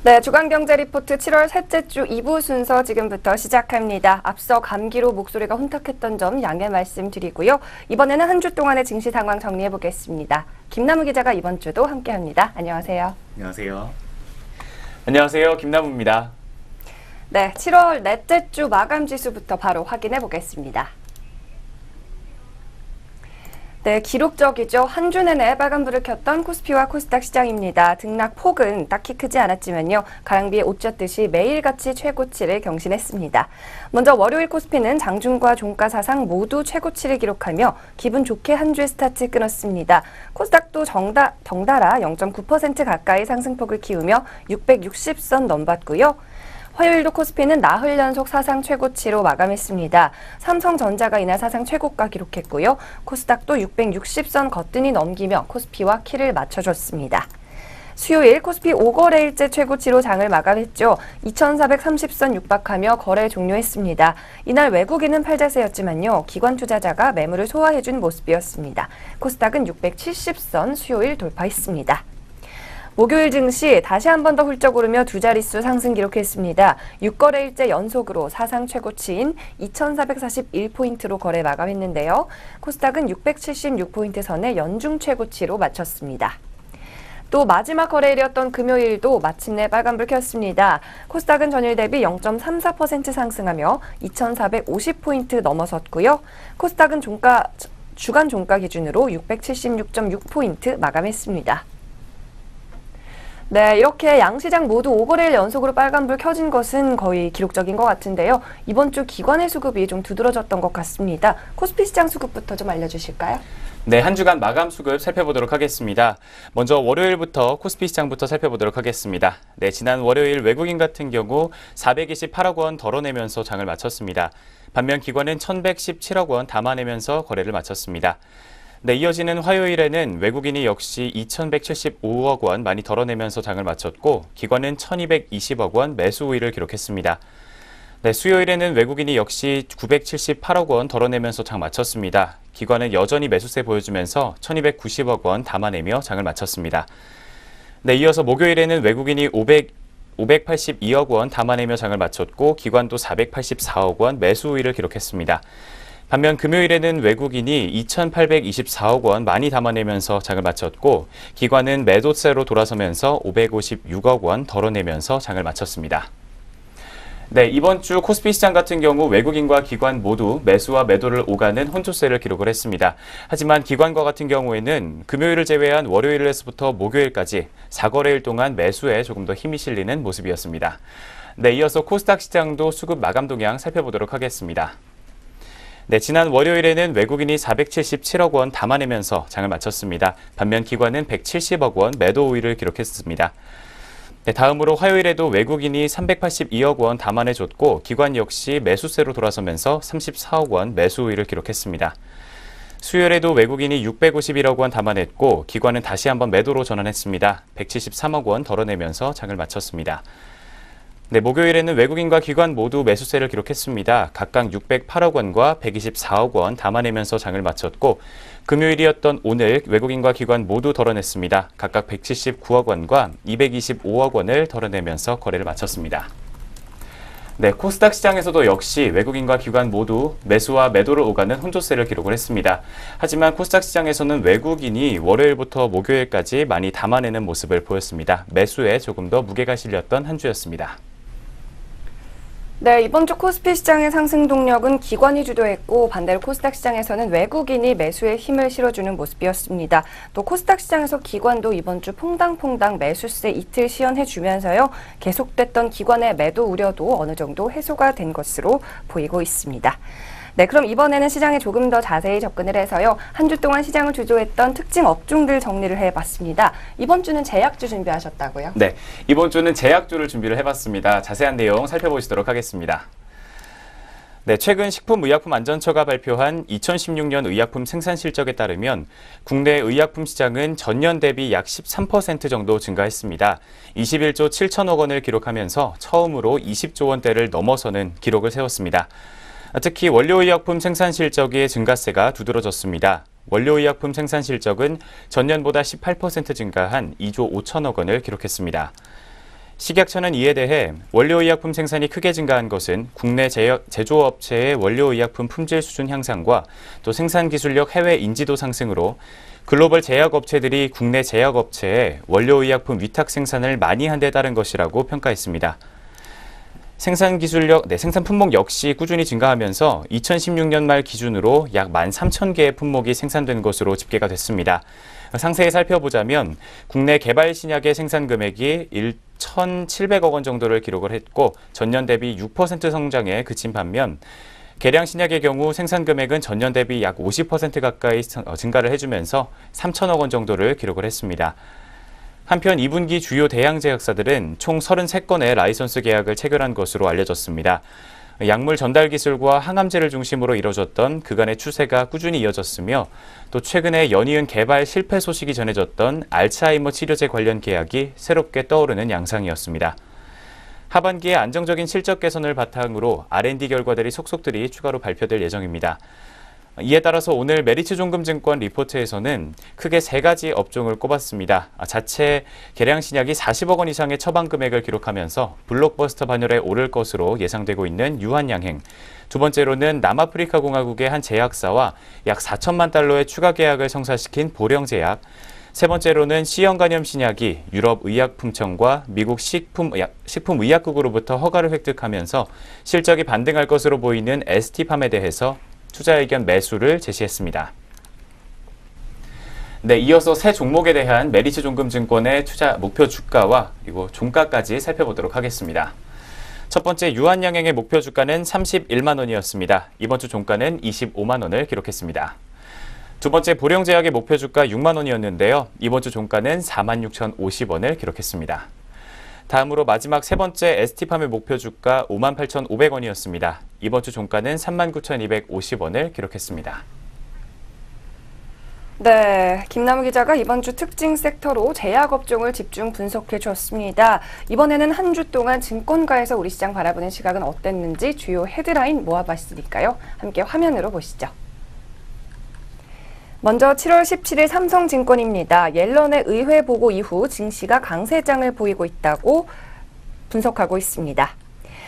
A: 네, 주간경제 리포트 7월 셋째 주 2부 순서 지금부터 시작합니다. 앞서 감기로 목소리가 혼탁했던 점 양해 말씀드리고요. 이번에는 한 주 동안의 증시 상황 정리해 보겠습니다. 김남우 기자가 이번 주도 함께합니다. 안녕하세요.
H: 안녕하세요. 안녕하세요. 김남우입니다.
A: 네, 7월 넷째 주 마감 지수부터 바로 확인해 보겠습니다. 네, 기록적이죠. 한 주 내내 빨간불을 켰던 코스피와 코스닥 시장입니다. 등락폭은 딱히 크지 않았지만요. 가랑비에 옷 젖듯이 매일같이 최고치를 경신했습니다. 먼저 월요일 코스피는 장중과 종가 사상 모두 최고치를 기록하며 기분 좋게 한 주의 스타트 끊었습니다. 코스닥도 덩달아 0.9% 가까이 상승폭을 키우며 660선 넘봤고요. 화요일도 코스피는 나흘 연속 사상 최고치로 마감했습니다. 삼성전자가 이날 사상 최고가 기록했고요. 코스닥도 660선 거뜬히 넘기며 코스피와 키를 맞춰줬습니다. 수요일 코스피 5거래일째 최고치로 장을 마감했죠. 2430선 육박하며 거래 종료했습니다. 이날 외국인은 팔자세였지만요. 기관 투자자가 매물을 소화해준 모습이었습니다. 코스닥은 670선 수요일 돌파했습니다. 목요일 증시 다시 한 번 더 훌쩍 오르며 두 자릿수 상승 기록했습니다. 6거래일째 연속으로 사상 최고치인 2441포인트로 거래 마감했는데요. 코스닥은 676포인트 선의 연중 최고치로 마쳤습니다. 또 마지막 거래일이었던 금요일도 마침내 빨간불 켰습니다. 코스닥은 전일 대비 0.34% 상승하며 2450포인트 넘어섰고요. 코스닥은 주간 종가 기준으로 676.6포인트 마감했습니다. 네, 이렇게 양시장 모두 5거래일 연속으로 빨간불 켜진 것은 거의 기록적인 것 같은데요. 이번 주 기관의 수급이 좀 두드러졌던 것 같습니다. 코스피 시장 수급부터 좀 알려주실까요?
H: 네, 한 주간 마감 수급 살펴보도록 하겠습니다. 먼저 월요일부터 코스피 시장부터 살펴보도록 하겠습니다. 네, 지난 월요일 외국인 같은 경우 428억 원 덜어내면서 장을 마쳤습니다. 반면 기관은 1117억 원 담아내면서 거래를 마쳤습니다. 네, 이어지는 화요일에는 외국인이 역시 2175억 원 많이 덜어내면서 장을 마쳤고 기관은 1220억 원 매수 우위를 기록했습니다. 네, 수요일에는 외국인이 역시 978억 원 덜어내면서 장 마쳤습니다. 기관은 여전히 매수세 보여주면서 1290억 원 담아내며 장을 마쳤습니다. 네, 이어서 목요일에는 외국인이 582억 원 담아내며 장을 마쳤고 기관도 484억 원 매수 우위를 기록했습니다. 반면 금요일에는 외국인이 2,824억 원 많이 담아내면서 장을 마쳤고 기관은 매도세로 돌아서면서 556억 원 덜어내면서 장을 마쳤습니다. 네, 이번 주 코스피 시장 같은 경우 외국인과 기관 모두 매수와 매도를 오가는 혼조세를 기록을 했습니다. 하지만 기관과 같은 경우에는 금요일을 제외한 월요일에서부터 목요일까지 4거래일 동안 매수에 조금 더 힘이 실리는 모습이었습니다. 네, 이어서 코스닥 시장도 수급 마감 동향 살펴보도록 하겠습니다. 네, 지난 월요일에는 외국인이 477억 원 담아내면서 장을 마쳤습니다. 반면 기관은 170억 원 매도 우위를 기록했습니다. 네, 다음으로 화요일에도 외국인이 382억 원 담아내줬고 기관 역시 매수세로 돌아서면서 34억 원 매수 우위를 기록했습니다. 수요일에도 외국인이 651억 원 담아냈고 기관은 다시 한번 매도로 전환했습니다. 173억 원 덜어내면서 장을 마쳤습니다. 네, 목요일에는 외국인과 기관 모두 매수세를 기록했습니다. 각각 608억 원과 124억 원 담아내면서 장을 마쳤고 금요일이었던 오늘 외국인과 기관 모두 덜어냈습니다. 각각 179억 원과 225억 원을 덜어내면서 거래를 마쳤습니다. 네, 코스닥 시장에서도 역시 외국인과 기관 모두 매수와 매도를 오가는 혼조세를 기록을 했습니다. 하지만 코스닥 시장에서는 외국인이 월요일부터 목요일까지 많이 담아내는 모습을 보였습니다. 매수에 조금 더 무게가 실렸던 한 주였습니다.
A: 네, 이번 주 코스피 시장의 상승 동력은 기관이 주도했고 반대로 코스닥 시장에서는 외국인이 매수에 힘을 실어주는 모습이었습니다. 또 코스닥 시장에서 기관도 이번 주 퐁당퐁당 매수세 이틀 시연해주면서요. 계속됐던 기관의 매도 우려도 어느 정도 해소가 된 것으로 보이고 있습니다. 네, 그럼 이번에는 시장에 조금 더 자세히 접근을 해서요. 한 주 동안 시장을 주도했던 특징 업종들 정리를 해봤습니다. 이번 주는 제약주 준비하셨다고요?
H: 네, 이번 주는 제약주를 준비를 해봤습니다. 자세한 내용 살펴보시도록 하겠습니다. 네, 최근 식품의약품안전처가 발표한 2016년 의약품 생산 실적에 따르면 국내 의약품 시장은 전년 대비 약 13% 정도 증가했습니다. 21조 7천억 원을 기록하면서 처음으로 20조 원대를 넘어서는 기록을 세웠습니다. 특히 원료의약품 생산 실적의 증가세가 두드러졌습니다. 원료의약품 생산 실적은 전년보다 18% 증가한 2조 5천억 원을 기록했습니다. 식약처는 이에 대해 원료의약품 생산이 크게 증가한 것은 국내 제조업체의 원료의약품 품질 수준 향상과 또 생산 기술력 해외 인지도 상승으로 글로벌 제약업체들이 국내 제약업체에 원료의약품 위탁 생산을 많이 한 데 따른 것이라고 평가했습니다. 생산 기술력, 생산 품목 역시 꾸준히 증가하면서 2016년 말 기준으로 약 13,000개의 품목이 생산된 것으로 집계가 됐습니다. 상세히 살펴보자면 국내 개발 신약의 생산 금액이 1,700억 원 정도를 기록을 했고 전년 대비 6% 성장에 그친 반면 개량 신약의 경우 생산 금액은 전년 대비 약 50% 가까이 증가를 해주면서 3,000억 원 정도를 기록을 했습니다. 한편 2분기 주요 대양 제약사들은 총 33건의 라이선스 계약을 체결한 것으로 알려졌습니다. 약물 전달 기술과 항암제를 중심으로 이뤄졌던 그간의 추세가 꾸준히 이어졌으며 또 최근에 연이은 개발 실패 소식이 전해졌던 알츠하이머 치료제 관련 계약이 새롭게 떠오르는 양상이었습니다. 하반기에 안정적인 실적 개선을 바탕으로 R&D 결과들이 속속들이 추가로 발표될 예정입니다. 이에 따라서 오늘 메리츠종금증권 리포트에서는 크게 3가지 업종을 꼽았습니다. 자체 개량 신약이 40억 원 이상의 처방 금액을 기록하면서 블록버스터 반열에 오를 것으로 예상되고 있는 유한양행, 두 번째로는 남아프리카 공화국의 한 제약사와 약 4천만 달러의 추가 계약을 성사시킨 보령제약, 세 번째로는 C형 간염 신약이 유럽의약품청과 미국 식품의약국으로부터 허가를 획득하면서 실적이 반등할 것으로 보이는 ST팜에 대해서 투자 의견 매수를 제시했습니다. 네, 이어서 새 종목에 대한 메리츠종금증권의 투자 목표 주가와 그리고 종가까지 살펴보도록 하겠습니다. 첫 번째 유한양행의 목표 주가는 31만 원이었습니다. 이번 주 종가는 25만 원을 기록했습니다. 두 번째 보령제약의 목표 주가 6만 원이었는데요. 이번 주 종가는 46,050원을 기록했습니다. 다음으로 마지막 세 번째 ST팜의 목표 주가 58,500원이었습니다. 이번 주 종가는 39,250원을 기록했습니다.
A: 네, 김남우 기자가 이번 주 특징 섹터로 제약업종을 집중 분석해 주었습니다. 이번에는 한 주 동안 증권가에서 우리 시장 바라보는 시각은 어땠는지 주요 헤드라인 모아봤으니까요. 함께 화면으로 보시죠. 먼저 7월 17일 삼성증권입니다. 옐런의 의회 보고 이후 증시가 강세장을 보이고 있다고 분석하고 있습니다.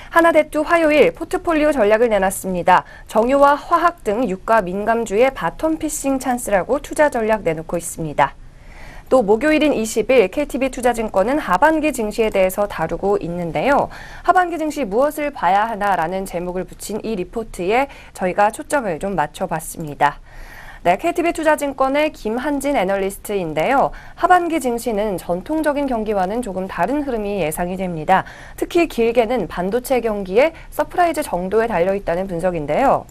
A: 하나대투 화요일 포트폴리오 전략을 내놨습니다. 정유와 화학 등 유가 민감주의 바텀 피싱 찬스라고 투자 전략 내놓고 있습니다. 또 목요일인 20일 KTB투자증권은 하반기 증시에 대해서 다루고 있는데요. 하반기 증시 무엇을 봐야 하나라는 제목을 붙인 이 리포트에 저희가 초점을 좀 맞춰봤습니다. 네, KTB투자증권의 김한진 애널리스트인데요. 하반기 증시는 전통적인 경기와는 조금 다른 흐름이 예상이 됩니다. 특히 길게는 반도체 경기에 서프라이즈 정도에 달려있다는 분석인데요.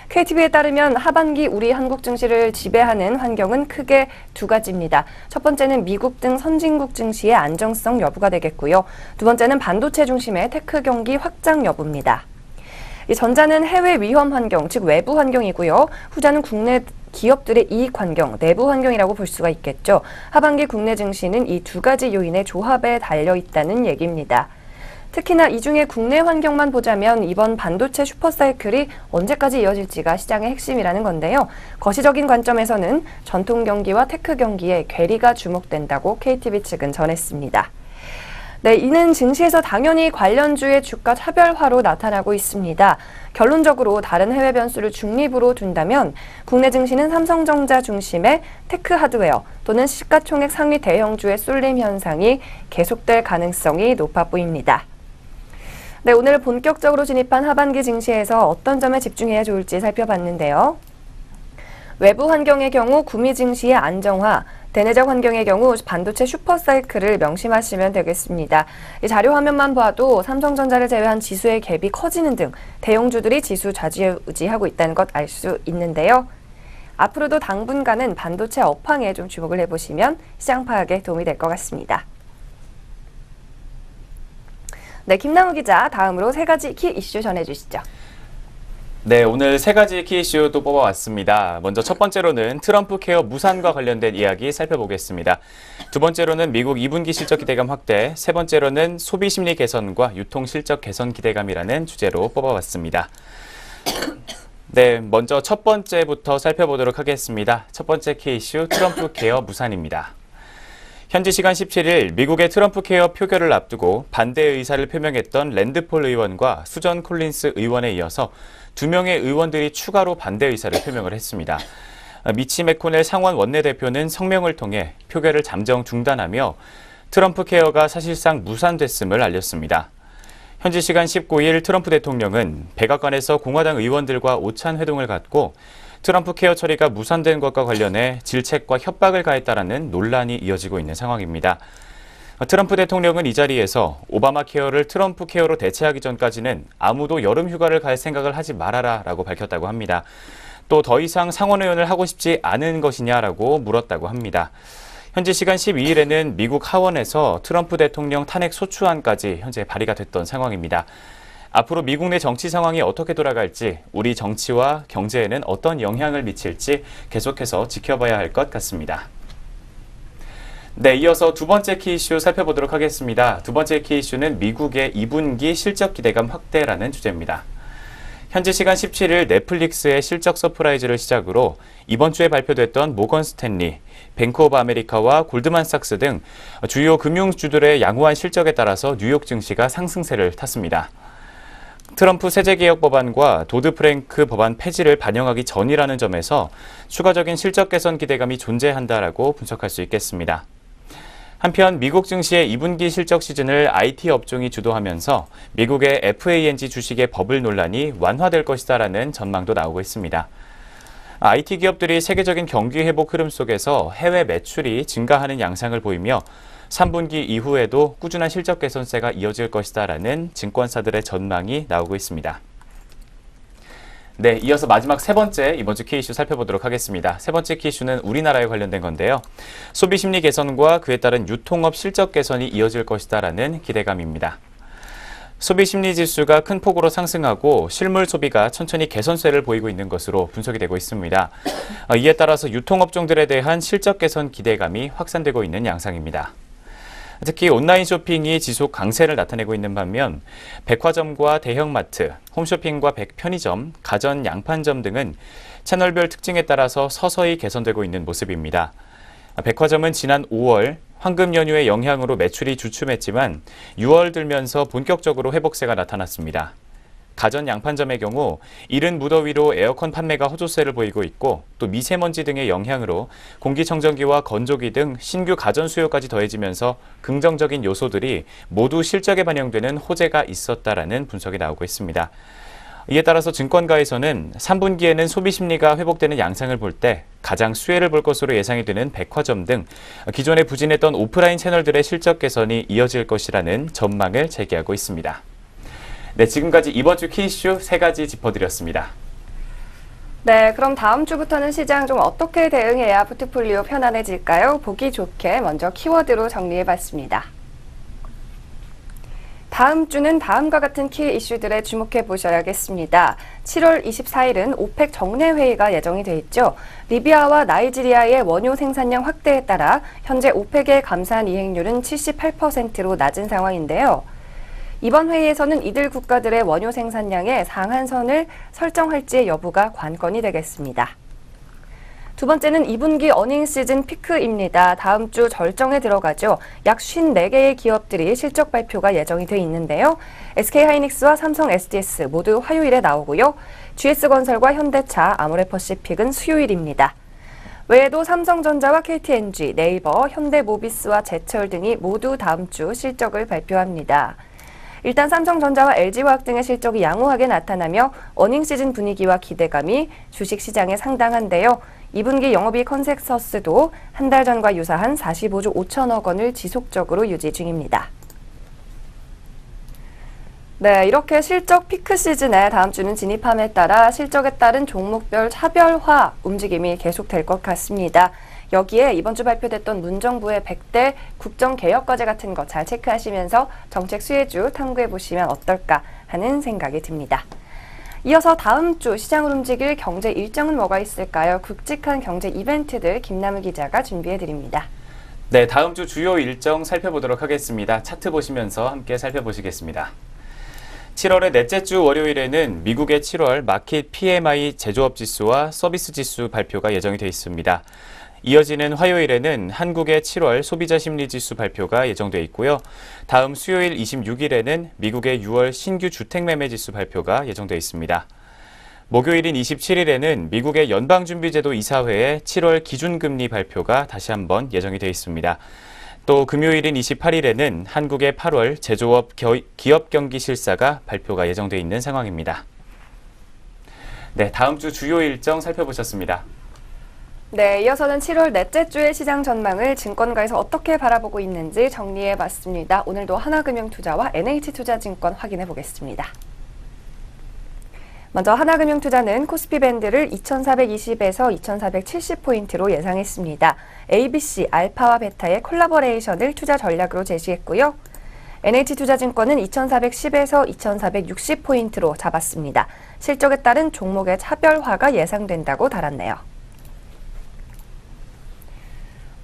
A: KTB에 따르면 하반기 우리 한국 증시를 지배하는 환경은 크게 두 가지입니다. 첫 번째는 미국 등 선진국 증시의 안정성 여부가 되겠고요. 두 번째는 반도체 중심의 테크 경기 확장 여부입니다. 이 전자는 해외 위험 환경, 즉 외부 환경이고요. 후자는 국내 기업들의 이익 환경, 내부 환경이라고 볼 수가 있겠죠. 하반기 국내 증시는 이 두 가지 요인의 조합에 달려 있다는 얘기입니다. 특히나 이 중에 국내 환경만 보자면 이번 반도체 슈퍼사이클이 언제까지 이어질지가 시장의 핵심이라는 건데요. 거시적인 관점에서는 전통 경기와 테크 경기의 괴리가 주목된다고 KTB 측은 전했습니다. 네, 이는 증시에서 당연히 관련주의 주가 차별화로 나타나고 있습니다. 결론적으로 다른 해외 변수를 중립으로 둔다면 국내 증시는 삼성전자 중심의 테크 하드웨어 또는 시가총액 상위 대형주의 쏠림 현상이 계속될 가능성이 높아 보입니다. 네, 오늘 본격적으로 진입한 하반기 증시에서 어떤 점에 집중해야 좋을지 살펴봤는데요. 외부 환경의 경우 구미 증시의 안정화, 대내적 환경의 경우 반도체 슈퍼사이클을 명심하시면 되겠습니다. 이 자료 화면만 봐도 삼성전자를 제외한 지수의 갭이 커지는 등 대형주들이 지수 좌지우지하고 있다는 것 알 수 있는데요. 앞으로도 당분간은 반도체 업황에 좀 주목을 해보시면 시장 파악에 도움이 될 것 같습니다. 네, 김남우 기자, 다음으로 세 가지 키 이슈 전해주시죠.
H: 네, 오늘 세 가지 키 이슈 또 뽑아왔습니다. 먼저 첫 번째로는 트럼프 케어 무산과 관련된 이야기 살펴보겠습니다. 두 번째로는 미국 2분기 실적 기대감 확대, 세 번째로는 소비 심리 개선과 유통 실적 개선 기대감이라는 주제로 뽑아왔습니다. 네, 먼저 첫 번째부터 살펴보도록 하겠습니다. 첫 번째 키 이슈, 트럼프 케어 무산입니다. 현지 시간 17일 미국의 트럼프 케어 표결을 앞두고 반대 의사를 표명했던 랜드폴 의원과 수전 콜린스 의원에 이어서 2명의 의원들이 추가로 반대 의사를 표명을 했습니다. 미치 매코넬 상원 원내대표는 성명을 통해 표결을 잠정 중단하며 트럼프 케어가 사실상 무산됐음을 알렸습니다. 현지 시간 19일 트럼프 대통령은 백악관에서 공화당 의원들과 오찬 회동을 갖고 트럼프 케어 처리가 무산된 것과 관련해 질책과 협박을 가했다라는 논란이 이어지고 있는 상황입니다. 트럼프 대통령은 이 자리에서 오바마 케어를 트럼프 케어로 대체하기 전까지는 아무도 여름 휴가를 갈 생각을 하지 말아라 라고 밝혔다고 합니다. 또 더 이상 상원의원을 하고 싶지 않은 것이냐라고 물었다고 합니다. 현지 시간 12일에는 미국 하원에서 트럼프 대통령 탄핵 소추안까지 현재 발의가 됐던 상황입니다. 앞으로 미국 내 정치 상황이 어떻게 돌아갈지, 우리 정치와 경제에는 어떤 영향을 미칠지 계속해서 지켜봐야 할 것 같습니다. 네, 이어서 두 번째 키 이슈 살펴보도록 하겠습니다. 두 번째 키 이슈는 미국의 2분기 실적 기대감 확대라는 주제입니다. 현지 시간 17일 넷플릭스의 실적 서프라이즈를 시작으로 이번 주에 발표됐던 모건 스탠리, 뱅크 오브 아메리카와 골드만삭스 등 주요 금융주들의 양호한 실적에 따라서 뉴욕 증시가 상승세를 탔습니다. 트럼프 세제개혁 법안과 도드 프랭크 법안 폐지를 반영하기 전이라는 점에서 추가적인 실적 개선 기대감이 존재한다라고 분석할 수 있겠습니다. 한편 미국 증시의 2분기 실적 시즌을 IT 업종이 주도하면서 미국의 FANG 주식의 버블 논란이 완화될 것이다라는 전망도 나오고 있습니다. IT 기업들이 세계적인 경기 회복 흐름 속에서 해외 매출이 증가하는 양상을 보이며 3분기 이후에도 꾸준한 실적 개선세가 이어질 것이다라는 증권사들의 전망이 나오고 있습니다. 네, 이어서 마지막 세 번째 이번 주 키 이슈 살펴보도록 하겠습니다. 세 번째 키 이슈는 우리나라에 관련된 건데요. 소비 심리 개선과 그에 따른 유통업 실적 개선이 이어질 것이다라는 기대감입니다. 소비 심리 지수가 큰 폭으로 상승하고 실물 소비가 천천히 개선세를 보이고 있는 것으로 분석이 되고 있습니다. 이에 따라서 유통업종들에 대한 실적 개선 기대감이 확산되고 있는 양상입니다. 특히 온라인 쇼핑이 지속 강세를 나타내고 있는 반면 백화점과 대형마트, 홈쇼핑과 편의점, 가전 양판점 등은 채널별 특징에 따라서 서서히 개선되고 있는 모습입니다. 백화점은 지난 5월 황금 연휴의 영향으로 매출이 주춤했지만 6월 들면서 본격적으로 회복세가 나타났습니다. 가전 양판점의 경우 이른 무더위로 에어컨 판매가 호조세를 보이고 있고 또 미세먼지 등의 영향으로 공기청정기와 건조기 등 신규 가전 수요까지 더해지면서 긍정적인 요소들이 모두 실적에 반영되는 호재가 있었다라는 분석이 나오고 있습니다. 이에 따라서 증권가에서는 3분기에는 소비 심리가 회복되는 양상을 볼 때 가장 수혜를 볼 것으로 예상이 되는 백화점 등 기존에 부진했던 오프라인 채널들의 실적 개선이 이어질 것이라는 전망을 제기하고 있습니다. 네, 지금까지 이번 주 키 이슈 3가지 짚어드렸습니다.
A: 네, 그럼 다음 주부터는 시장 좀 어떻게 대응해야 포트폴리오 편안해질까요? 보기 좋게 먼저 키워드로 정리해봤습니다. 다음 주는 다음과 같은 키 이슈들에 주목해 보셔야겠습니다. 7월 24일은 오펙 정례회의가 예정이 돼 있죠. 리비아와 나이지리아의 원유 생산량 확대에 따라 현재 오펙의 감산 이행률은 78%로 낮은 상황인데요. 이번 회의에서는 이들 국가들의 원유 생산량의 상한선을 설정할지의 여부가 관건이 되겠습니다. 두 번째는 2분기 어닝 시즌 피크입니다. 다음 주 절정에 들어가죠. 약 54개의 기업들이 실적 발표가 예정이 돼 있는데요. SK하이닉스와 삼성 SDS 모두 화요일에 나오고요. GS건설과 현대차, 아모레퍼시픽은 수요일입니다. 외에도 삼성전자와 KTNG, 네이버, 현대모비스와 제철 등이 모두 다음 주 실적을 발표합니다. 일단 삼성전자와 LG화학 등의 실적이 양호하게 나타나며 어닝 시즌 분위기와 기대감이 주식시장에 상당한데요. 2분기 영업이익 컨센서스도 한 달 전과 유사한 45조 5천억 원을 지속적으로 유지 중입니다. 네, 이렇게 실적 피크 시즌에 다음 주는 진입함에 따라 실적에 따른 종목별 차별화 움직임이 계속될 것 같습니다. 여기에 이번 주 발표됐던 문정부의 100대 국정개혁과제 같은 거 잘 체크하시면서 정책 수혜주 탐구해 보시면 어떨까 하는 생각이 듭니다. 이어서 다음 주 시장을 움직일 경제 일정은 뭐가 있을까요? 굵직한 경제 이벤트들 김남우 기자가 준비해 드립니다.
H: 네, 다음 주 주요 일정 살펴보도록 하겠습니다. 차트 보시면서 함께 살펴보시겠습니다. 7월의 넷째 주 월요일에는 미국의 7월 마켓 PMI 제조업 지수와 서비스 지수 발표가 예정이 되어 있습니다. 이어지는 화요일에는 한국의 7월 소비자 심리 지수 발표가 예정돼 있고요. 다음 수요일 26일에는 미국의 6월 신규 주택 매매 지수 발표가 예정돼 있습니다. 목요일인 27일에는 미국의 연방준비제도 이사회의 7월 기준금리 발표가 다시 한번 예정이 되어 있습니다. 또 금요일인 28일에는 한국의 8월 제조업 기업 경기 실사가 발표가 예정돼 있는 상황입니다. 네, 다음 주 주요 일정 살펴보셨습니다.
A: 네, 이어서는 7월 넷째 주의 시장 전망을 증권가에서 어떻게 바라보고 있는지 정리해봤습니다. 오늘도 하나금융투자와 NH투자증권 확인해 보겠습니다. 먼저 하나금융투자는 코스피 밴드를 2420에서 2470포인트로 예상했습니다. ABC, 알파와 베타의 콜라보레이션을 투자 전략으로 제시했고요. NH투자증권은 2410에서 2460포인트로 잡았습니다. 실적에 따른 종목의 차별화가 예상된다고 달았네요.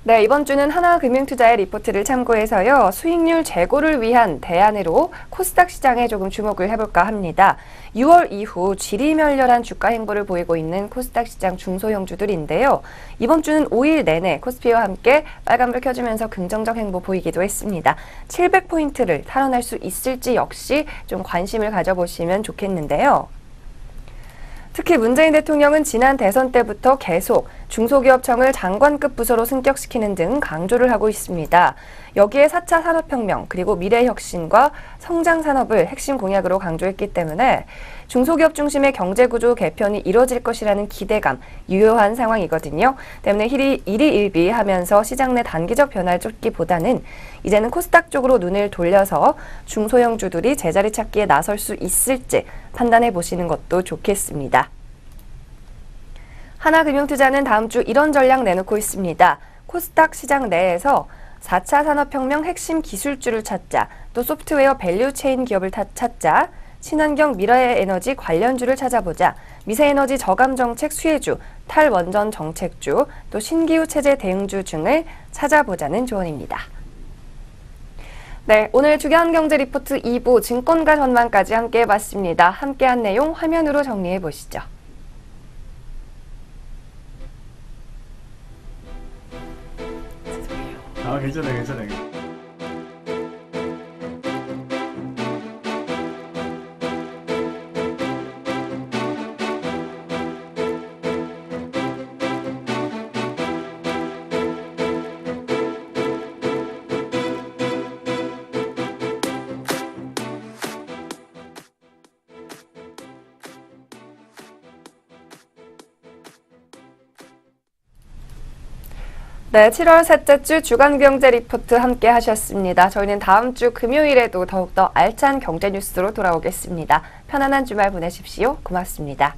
A: 네, 이번 주는 하나금융투자의 리포트를 참고해서요. 수익률 제고를 위한 대안으로 코스닥 시장에 조금 주목을 해볼까 합니다. 6월 이후 지리멸렬한 주가 행보를 보이고 있는 코스닥 시장 중소형주들인데요. 이번 주는 5일 내내 코스피와 함께 빨간불 켜주면서 긍정적 행보 보이기도 했습니다. 700포인트를 탈환할 수 있을지 역시 좀 관심을 가져보시면 좋겠는데요. 특히 문재인 대통령은 지난 대선 때부터 계속 중소기업청을 장관급 부서로 승격시키는 등 강조를 하고 있습니다. 여기에 4차 산업혁명 그리고 미래혁신과 성장산업을 핵심 공약으로 강조했기 때문에 중소기업 중심의 경제구조 개편이 이뤄질 것이라는 기대감 유효한 상황이거든요. 때문에 일희일비하면서 시장 내 단기적 변화를 쫓기보다는 이제는 코스닥 쪽으로 눈을 돌려서 중소형주들이 제자리 찾기에 나설 수 있을지 판단해 보시는 것도 좋겠습니다. 하나금융투자는 다음 주 이런 전략 내놓고 있습니다. 코스닥 시장 내에서 4차 산업혁명 핵심 기술주를 찾자, 또 소프트웨어 밸류체인 기업을 찾자, 친환경 미래 에너지 관련주를 찾아보자, 미세에너지 저감 정책 수혜주, 탈원전 정책주, 또 신기후 체제 대응주 등을 찾아보자는 조언입니다. 네, 오늘 주간 경제 리포트 2부 증권가 전망까지 함께 해봤습니다. 함께한 내용 화면으로 정리해 보시죠.
I: 아, 괜찮아요, 괜찮아요.
A: 네, 7월 셋째 주 주간경제 리포트 함께 하셨습니다. 저희는 다음 주 금요일에도 더욱더 알찬 경제 뉴스로 돌아오겠습니다. 편안한 주말 보내십시오. 고맙습니다.